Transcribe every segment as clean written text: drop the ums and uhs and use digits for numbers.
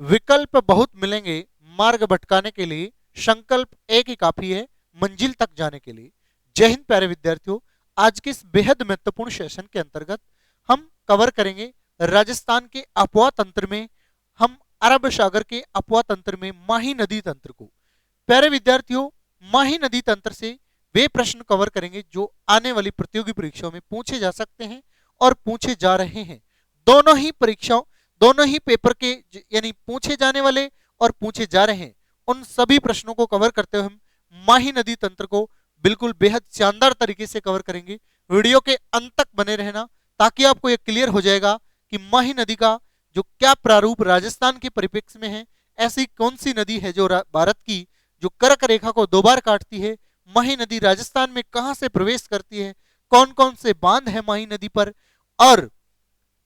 विकल्प बहुत मिलेंगे मार्ग भटकाने के लिए, संकल्प एक ही काफी है मंजिल तक जाने के लिए। जय हिंद प्यारे विद्यार्थियों। आज के इस बेहद महत्वपूर्ण सेशन के अंतर्गत हम कवर करेंगे राजस्थान के अपवा तंत्र में, हम अरब सागर के अपवा तंत्र में माही नदी तंत्र को। प्यारे विद्यार्थियों, माही नदी तंत्र से वे प्रश्न कवर करेंगे जो आने वाली प्रतियोगी परीक्षाओं में पूछे जा सकते हैं और पूछे जा रहे हैं। दोनों ही परीक्षाओं, दोनों ही पेपर के यानी पूछे जाने वाले और पूछे जा रहे हैं, उन सभी प्रश्नों को कवर करते हुए हम माही नदी तंत्र को बिल्कुल बेहद शानदार तरीके से कवर करेंगे। वीडियो के अंत तक बने रहना ताकि आपको यह क्लियर हो जाएगा कि माही नदी का जो क्या प्रारूप राजस्थान के परिप्रेक्ष्य में है, ऐसी कौन सी नदी है जो भारत की जो कर्क रेखा को दो बार काटती है, माही नदी राजस्थान में कहां से प्रवेश करती है, कौन कौन से बांध है माही नदी पर, और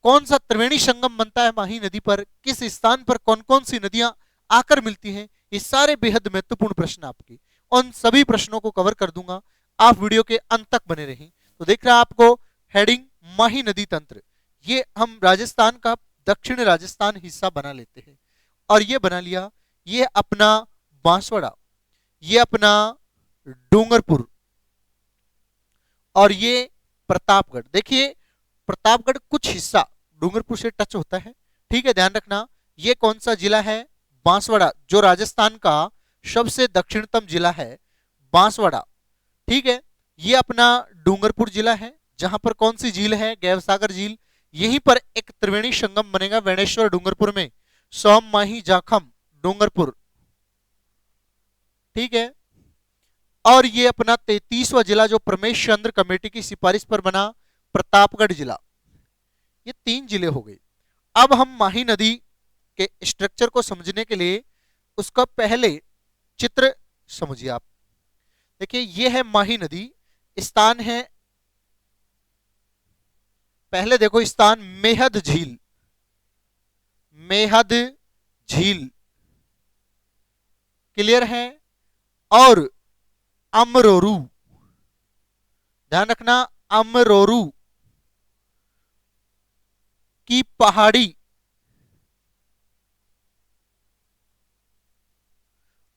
कौन सा त्रिवेणी संगम बनता है माही नदी पर, किस स्थान पर कौन कौन सी नदियां आकर मिलती हैं। ये सारे बेहद महत्वपूर्ण प्रश्न आपके, उन सभी प्रश्नों को कवर कर दूंगा। आप वीडियो के अंत तक बने रहें। तो देख रहे हैं आपको हेडिंग माही नदी तंत्र, ये हम राजस्थान का दक्षिण राजस्थान हिस्सा बना लेते हैं और ये बना लिया, ये अपना बांसवाड़ा, ये अपना डूंगरपुर और ये प्रतापगढ़। देखिए प्रतापगढ़ कुछ हिस्सा डूंगरपुर से टच होता है, ठीक है, ध्यान रखना। ये कौन सा जिला है? बांसवाड़ा, जो राजस्थान का सबसे दक्षिणतम जिला है बांसवाड़ा, ठीक है। ये अपना डूंगरपुर जिला है जहां पर कौन सी झील है? गैवसागर झील। यहीं पर एक त्रिवेणी संगम बनेगा वेणेश्वर डूंगरपुर में, सोम माही जाखम डूंगरपुर, ठीक है। और ये अपना 33वां जिला जो प्रमेश चंद्र कमेटी की सिफारिश पर बना प्रतापगढ़ जिला। ये 3 जिले हो गए। अब हम माही नदी के स्ट्रक्चर को समझने के लिए उसका पहले चित्र समझिए आप। देखिए ये है माही नदी, स्थान है, पहले देखो स्थान मेहद झील, मेहद झील क्लियर है, और अमरोरू, ध्यान रखना, अमरोरू की पहाड़ी,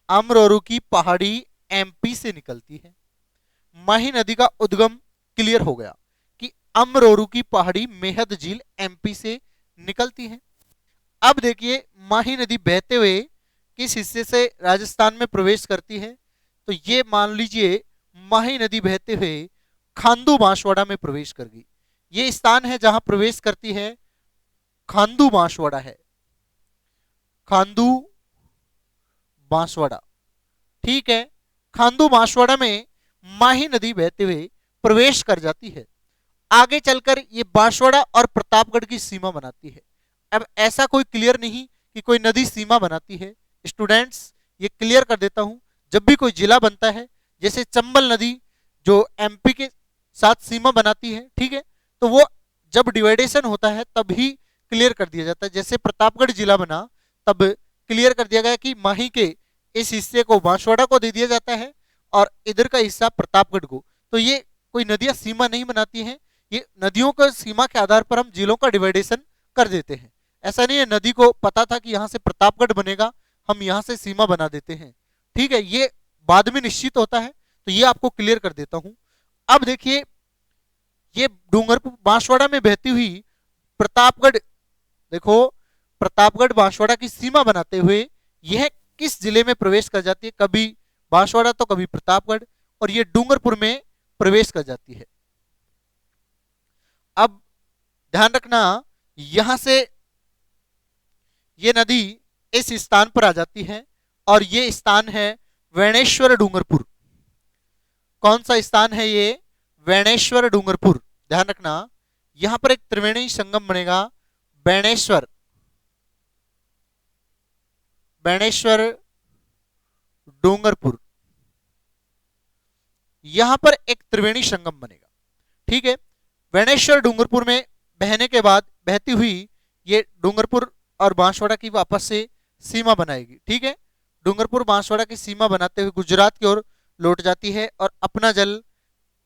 अमरोरू की पहाड़ी एमपी से निकलती है। माही नदी का उद्गम क्लियर हो गया कि अमरोरू की पहाड़ी मेहद झील एमपी से निकलती है। अब देखिए माही नदी बहते हुए किस हिस्से से राजस्थान में प्रवेश करती है, तो ये मान लीजिए माही नदी बहते हुए खांदू बांसवाड़ा में प्रवेश कर गई। ये स्थान है जहां प्रवेश करती है, खांदू बांसवाड़ा है, खांदू बांसवाड़ा, ठीक है। खांदू बांसवाड़ा में माही नदी बहते हुए प्रवेश कर जाती है। आगे चलकर ये बांसवाड़ा और प्रतापगढ़ की सीमा बनाती है। अब ऐसा कोई क्लियर नहीं कि कोई नदी सीमा बनाती है, स्टूडेंट्स ये क्लियर कर देता हूं। जब भी कोई जिला बनता है, जैसे चंबल नदी जो एमपी के साथ सीमा बनाती है, ठीक है, तो वो जब डिवाइडेशन होता है तभी क्लियर कर दिया जाता है। जैसे प्रतापगढ़ जिला बना तब क्लियर कर दिया गया कि माही के इस हिस्से को बांसवाड़ा को दे दिया जाता है और इधर का हिस्सा प्रतापगढ़ को। तो ये कोई नदियां सीमा नहीं बनाती हैं, ये नदियों का सीमा के आधार पर हम जिलों का डिवाइडेशन कर देते हैं। ऐसा नहीं है नदी को पता था कि यहां से प्रतापगढ़ बनेगा, हम यहां से सीमा बना देते हैं, ठीक है, ये बाद में निश्चित होता है। तो ये आपको क्लियर कर देता हूं। अब देखिए ये डूंगरपुर बांसवाड़ा में बहती हुई प्रतापगढ़, देखो प्रतापगढ़ बांसवाड़ा की सीमा बनाते हुए यह किस जिले में प्रवेश कर जाती है? कभी बांसवाड़ा तो कभी प्रतापगढ़, और ये डूंगरपुर में प्रवेश कर जाती है। अब ध्यान रखना, यहां से ये नदी इस स्थान पर आ जाती है और ये स्थान है वेणेश्वर डूंगरपुर। कौन सा स्थान है ये? वेणेश्वर डूंगरपुर। ध्यान रखना यहां पर एक त्रिवेणी संगम बनेगा, बेणेश्वर, बेणेश्वर डूंगरपुर, यहां पर एक त्रिवेणी संगम बनेगा, ठीक है। वेणेश्वर डूंगरपुर में बहने के बाद बहती हुई ये डूंगरपुर और बांसवाड़ा की वापस से सीमा बनाएगी, ठीक है। डूंगरपुर बांसवाड़ा की सीमा बनाते हुए गुजरात की ओर लौट जाती है और अपना जल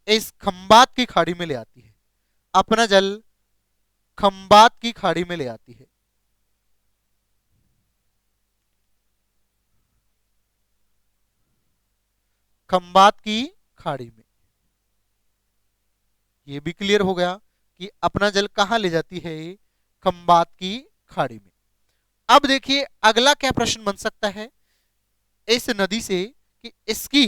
इस खंबात की खाड़ी में ले आती है, अपना जल खंबात की खाड़ी में ले आती है। खंबात की खाड़ी में। ये भी क्लियर हो गया कि अपना जल कहां ले जाती है, खंबात की खाड़ी में। अब देखिए अगला क्या प्रश्न बन सकता है इस नदी से कि इसकी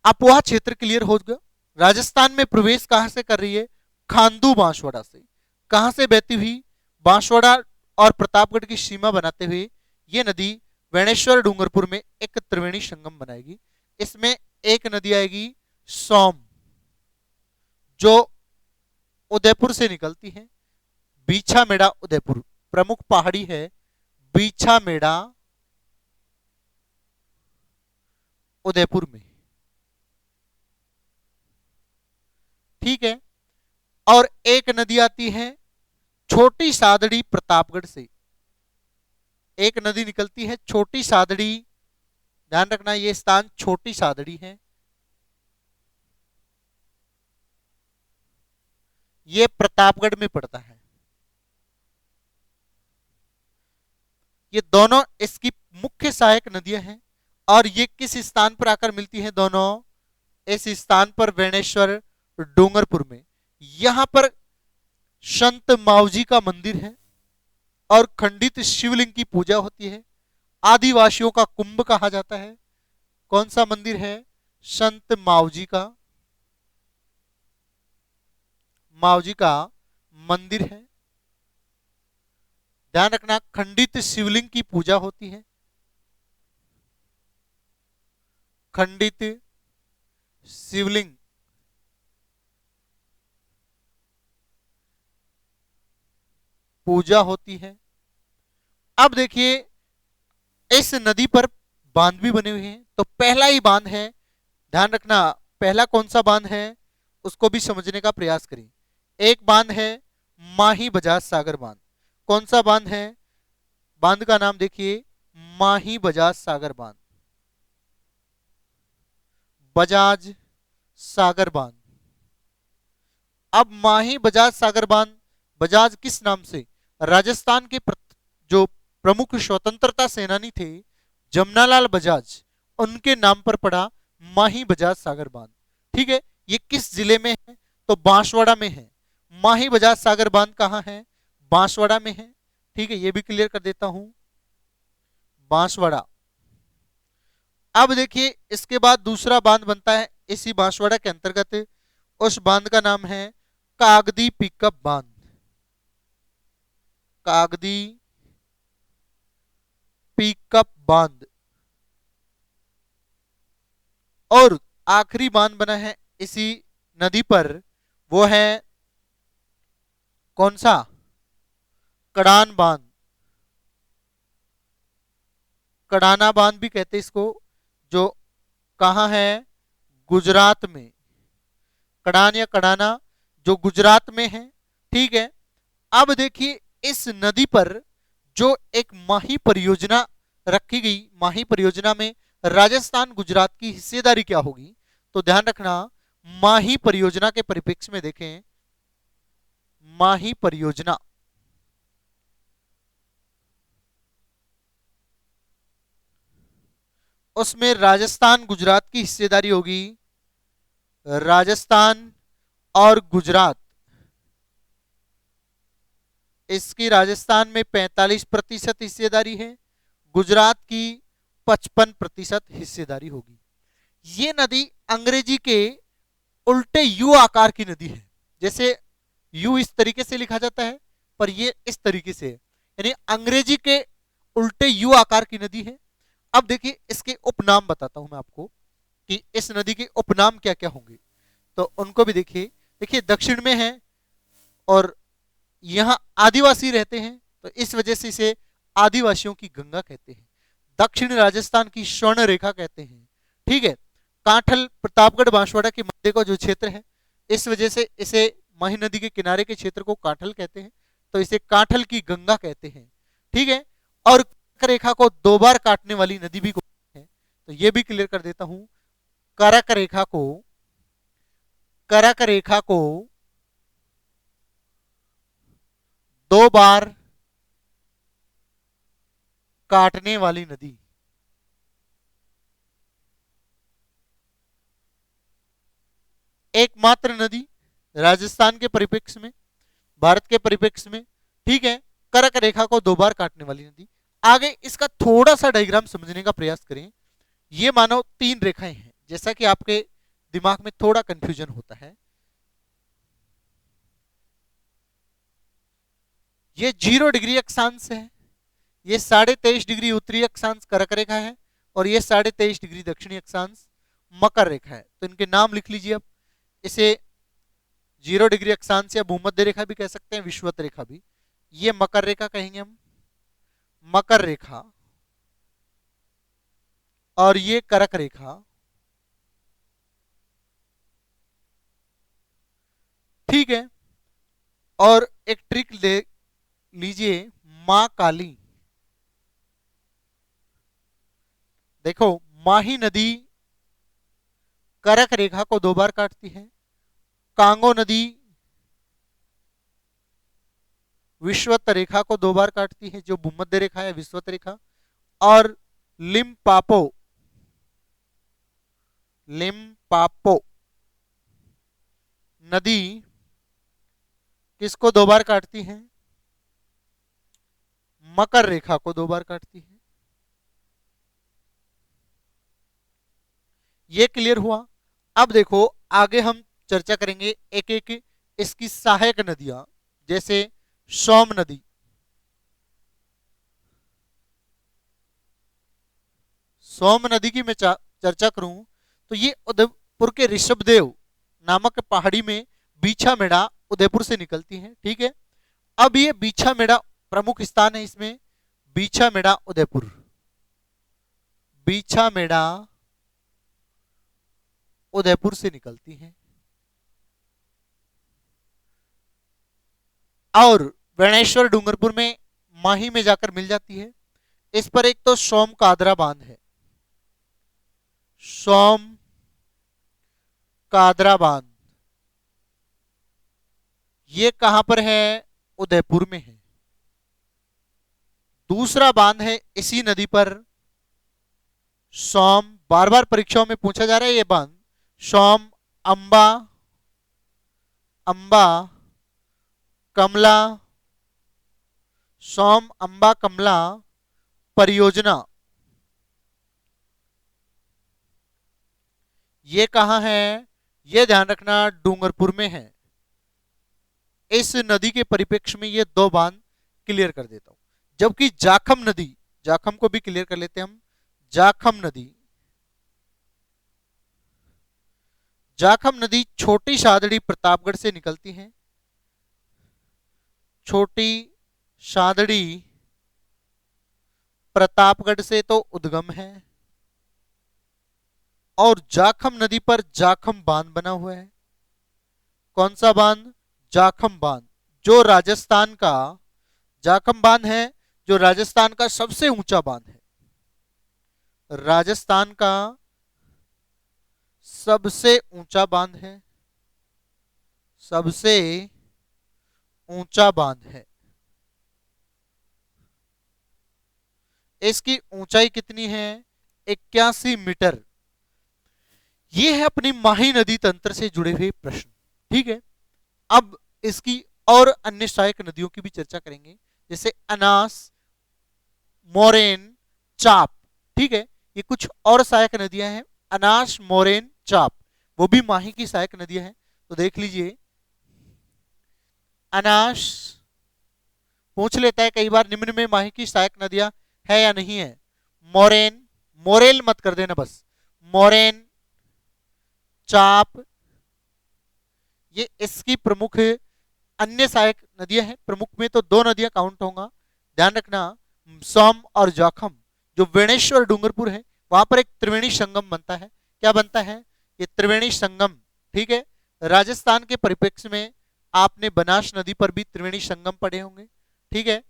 अपवाह क्षेत्र क्लियर हो गया। राजस्थान में प्रवेश कहां से कर रही है, खांदू बांसवाड़ा से। कहां से बहती हुई, बांसवाड़ा और प्रतापगढ़ की सीमा बनाते हुए यह नदी वेणेश्वर डूंगरपुर में एक त्रिवेणी संगम बनाएगी। इसमें एक नदी आएगी सोम, जो उदयपुर से निकलती है। बीछा मेड़ा उदयपुर प्रमुख पहाड़ी है, बीछा मेड़ा उदयपुर में। ठीक है। और एक नदी आती है छोटी सादड़ी प्रतापगढ़ से। एक नदी निकलती है छोटी सादड़ी, ध्यान रखना यह स्थान छोटी सादड़ी है। यह प्रतापगढ़ में पड़ता है। ये दोनों इसकी मुख्य सहायक नदियां हैं। और ये किस स्थान पर आकर मिलती हैं दोनों, इस स्थान पर वेणेश्वर डूंगरपुर में। यहां पर संत मावजी का मंदिर है और खंडित शिवलिंग की पूजा होती है। आदिवासियों का कुंभ कहा जाता है। कौन सा मंदिर है, संत मावजी का मंदिर है। ध्यान रखना खंडित शिवलिंग की पूजा होती है। खंडित शिवलिंग पूजा होती है। अब देखिए इस नदी पर बांध भी बने हुए हैं। तो पहला ही बांध है, ध्यान रखना पहला कौन सा बांध है उसको भी समझने का प्रयास करें। एक बांध है माही बजाज सागर बांध। कौन सा बांध है, बांध का नाम देखिए माही बजाज सागर बांध, बजाज सागर बांध। अब माही बजाज सागर बांध, बजाज किस नाम से, राजस्थान के जो प्रमुख स्वतंत्रता सेनानी थे जमनालाल बजाज, उनके नाम पर पड़ा माही बजाज सागर बांध। ठीक है। ये किस जिले में है, तो बांसवाड़ा में है। माही बजाज सागर बांध कहां है, बांसवाड़ा में है। ठीक है, ये भी क्लियर कर देता हूं, बांसवाड़ा। अब देखिए इसके बाद दूसरा बांध बनता है इसी बांसवाड़ा के अंतर्गत। उस बांध का नाम है कागदी पिकअप बांध, कागदी पिकअप बांध। और आखिरी बांध बना है इसी नदी पर, वो है कौन सा, कड़ान बांध। कड़ाना बांध भी कहते हैं इसको, जो कहां है, गुजरात में। कड़ान या कड़ाना जो गुजरात में है। ठीक है। अब देखिए इस नदी पर जो एक माही परियोजना रखी गई, माही परियोजना में राजस्थान गुजरात की हिस्सेदारी क्या होगी, तो ध्यान रखना माही परियोजना के परिप्रेक्ष्य में देखें। माही परियोजना उसमें राजस्थान गुजरात की हिस्सेदारी होगी। राजस्थान और गुजरात, इसकी राजस्थान में 45% हिस्सेदारी है, गुजरात की 55% हिस्सेदारी होगी। ये नदी अंग्रेजी के उल्टे यू आकार की नदी है। जैसे यू इस तरीके से लिखा जाता है, पर ये इस तरीके से है, यानी अंग्रेजी के उल्टे यू आकार की नदी है। अब देखिए इसके उपनाम बताता हूं मैं आपको कि इस नदी के उपनाम क्या क्या होंगे, तो उनको भी देखिए। देखिए दक्षिण में है और यहां आदिवासी रहते हैं, तो इस वजह से इसे आदिवासियों की गंगा कहते हैं। दक्षिण राजस्थान की स्वर्ण रेखा कहते हैं। ठीक है। कांठल प्रतापगढ़ बांसवाड़ा के मध्य का जो क्षेत्र है, इस वजह से इसे माही नदी के किनारे के क्षेत्र को कांठल कहते हैं, तो इसे कांठल की गंगा कहते हैं। ठीक है। और करक रेखा को 2 बार काटने वाली नदी भी कहते हैं, तो यह भी क्लियर कर देता हूं। करक रेखा को 2 बार काटने वाली नदी, एकमात्र नदी राजस्थान के परिप्रेक्ष्य में, भारत के परिप्रेक्ष्य में, ठीक है, कर्क रेखा को 2 बार काटने वाली नदी। आगे इसका थोड़ा सा डायग्राम समझने का प्रयास करें। ये मानो 3 रेखाएं हैं, जैसा कि आपके दिमाग में थोड़ा कंफ्यूजन होता है। ये 0 डिग्री अक्षांश है, ये 23.5 डिग्री उत्तरी अक्षांश कर्क रेखा है, और ये 23.5 डिग्री दक्षिणी अक्षांश मकर रेखा है। तो इनके नाम लिख लीजिए। अब इसे 0 डिग्री अक्षांश या भूमध्य रेखा भी कह सकते हैं, विषुवत रेखा भी। ये मकर रेखा कहेंगे हम, मकर रेखा, और ये कर्क रेखा, ठीक है। और एक ट्रिक ले लीजिए, मां काली। देखो, माही नदी कर्क रेखा को 2 बार काटती है, कांगो नदी विषुवत रेखा को 2 बार काटती है, जो भूमध्य रेखा है, विषुवत रेखा, और लिम्पापो नदी किसको 2 बार काटती है? मकर रेखा को 2 बार काटती है। ये क्लियर हुआ। अब देखो, आगे हम चर्चा करेंगे एक एक इसकी सहायक नदियां, जैसे सोम नदी। सोम नदी की मैं चर्चा करूं तो ये उदयपुर के ऋषभदेव नामक पहाड़ी में बीछा मेड़ा उदयपुर से निकलती है, ठीक है। अब ये बीछा मेड़ा प्रमुख स्थान है इसमें, बीछा मेड़ा उदयपुर, बीछा मेड़ा उदयपुर से निकलती है। और बेणेश्वर डूंगरपुर में माही में जाकर मिल जाती है। इस पर एक तो सोम कादरा बांध है, सोम कादरा बांध, ये कहां पर है? उदयपुर में है। दूसरा बांध है इसी नदी पर सोम, बार बार परीक्षाओं में पूछा जा रहा है ये बांध, सोम अंबा, अंबा कमला, सोम अंबा कमला परियोजना। ये कहां है? ये ध्यान रखना, डूंगरपुर में है। इस नदी के परिप्रेक्ष्य में ये 2 बांध क्लियर कर देता हूं। जबकि जाखम नदी, जाखम को भी क्लियर कर लेते हैं हम। जाखम नदी, जाखम नदी छोटी शादड़ी प्रतापगढ़ से निकलती है, छोटी शादड़ी प्रतापगढ़ से तो उद्गम है, और जाखम नदी पर जाखम बांध बना हुआ है। कौन सा बांध? जाखम बांध, जो राजस्थान का, जाखम बांध है जो राजस्थान का सबसे ऊंचा बांध है, राजस्थान का सबसे ऊंचा बांध है, सबसे ऊंचा बांध है। इसकी ऊंचाई कितनी है? 81 मीटर। ये है अपनी माही नदी तंत्र से जुड़े हुए प्रश्न, ठीक है। अब इसकी और अन्य सहायक नदियों की भी चर्चा करेंगे, जैसे अनास, मोरेन, चाप, ठीक है। ये कुछ और सहायक नदियां हैं, अनास, मोरेन, चाप, वो भी माही की सहायक नदियां हैं। तो देख लीजिए, अनास पूछ लेता है कई बार, निम्न में माही की सहायक नदियां है या नहीं है? मोरेन, मोरेल मत कर देना बस, मोरेन, चाप, ये इसकी प्रमुख अन्य सहायक नदियां हैं। प्रमुख में तो 2 नदियां काउंट होगा, ध्यान रखना, सोम और जाखम। जो बेणेश्वर डूंगरपुर है वहां पर एक त्रिवेणी संगम बनता है। क्या बनता है? ये त्रिवेणी संगम, ठीक है। राजस्थान के परिप्रेक्ष्य में आपने बनास नदी पर भी त्रिवेणी संगम पढ़े होंगे, ठीक है।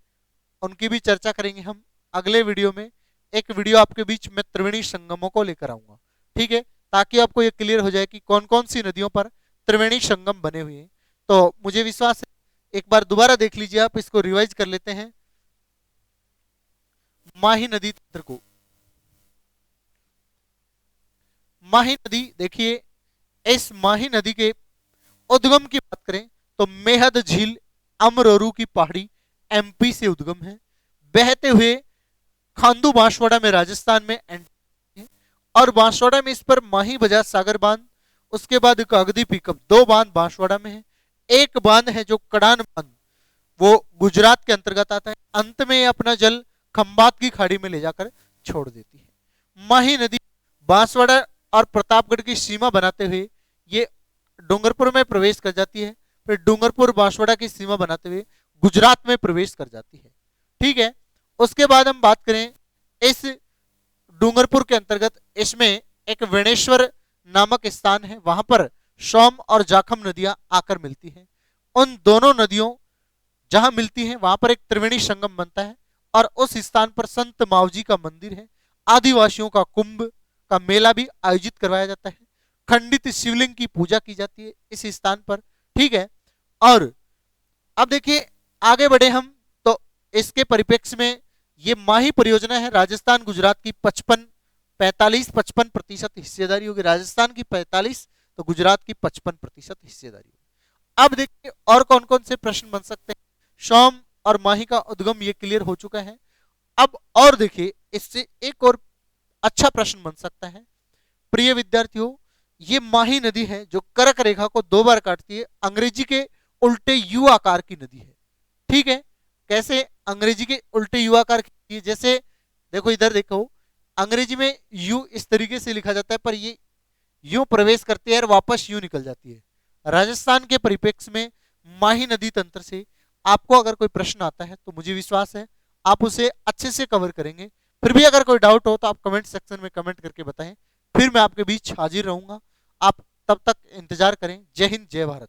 उनकी भी चर्चा करेंगे हम अगले वीडियो में। एक वीडियो आपके बीच में त्रिवेणी संगमों को लेकर आऊंगा, ठीक है, ताकि आपको ये क्लियर हो जाए कि कौन कौन सी नदियों पर त्रिवेणी संगम बने हुए हैं। तो मुझे विश्वास है, एक बार दोबारा देख लीजिए, आप इसको रिवाइज कर लेते हैं माही नदी तंत्र को। माही नदी देखिए, इस माही नदी के उद्गम की बात करें तो मेहद झील अमरोरू की पहाड़ी एमपी से उद्गम है। बहते हुए खांदू बांसवाड़ा में राजस्थान में एंट्री है। और बांसवाड़ा में इस पर माही बजाज सागर बांध, उसके बाद कागदी पिकअप, दो बांध बांसवाड़ा में है। एक बांध है जो कड़ान बांध, वो गुजरात के अंतर्गत आता है। अंत में ये अपना जल खंबात की खाड़ी में ले जाकर छोड़ देती है। माही नदी बांसवाड़ा और प्रतापगढ़ की सीमा बनाते हुए ये डूंगरपुर में प्रवेश कर जाती है, फिर डूंगरपुर बांसवाड़ा की सीमा बनाते हुए गुजरात में प्रवेश कर जाती है। ठीक है, उसके बाद हम बात करें इस डूंगरपुर के अंतर्गत, इसमें एक वेणेश्वर नामक स्थान है, वहां पर सोम और जाखम नदियां आकर मिलती हैं। उन दोनों नदियों जहां मिलती हैं वहां पर एक त्रिवेणी संगम बनता है और उस स्थान पर संत मावजी का मंदिर है। आदिवासियों का कुंभ का मेला भी आयोजित करवाया जाता है। खंडित शिवलिंग की पूजा की जाती है इस स्थान पर। ठीक है, और अब देखिए आगे बढ़े हम तो इसके परिप्रेक्ष्य में ये माही परियोजना है, राजस्थान गुजरात की 55 हिस्सेदारी होगी। राजस्थान की 45 तो गुजरात की 55% हिस्सेदारी होगी। अब देखिए और कौन कौन से प्रश्न बन सकते हैं। सोम और माही का उद्गम ये क्लियर हो चुका है। अब और देखिए इससे एक और अच्छा प्रश्न बन सकता है। प्रिय विद्यार्थियों, ये माही नदी है जो कर्क रेखा को दो बार काटती है, अंग्रेजी के उल्टे यू आकार की नदी है। ठीक है, कैसे अंग्रेजी के उल्टे यू आकार की, जैसे देखो इधर देखो, अंग्रेजी में यू इस तरीके से लिखा जाता है पर ये यूं प्रवेश करती है और वापस यूं निकल जाती है। राजस्थान के परिप्रेक्ष्य में माही नदी तंत्र से आपको अगर कोई प्रश्न आता है तो मुझे विश्वास है आप उसे अच्छे से कवर करेंगे। फिर भी अगर कोई डाउट हो तो आप कमेंट सेक्शन में कमेंट करके बताएं, फिर मैं आपके बीच हाजिर रहूंगा। आप तब तक इंतजार करें। जय हिंद, जय भारत।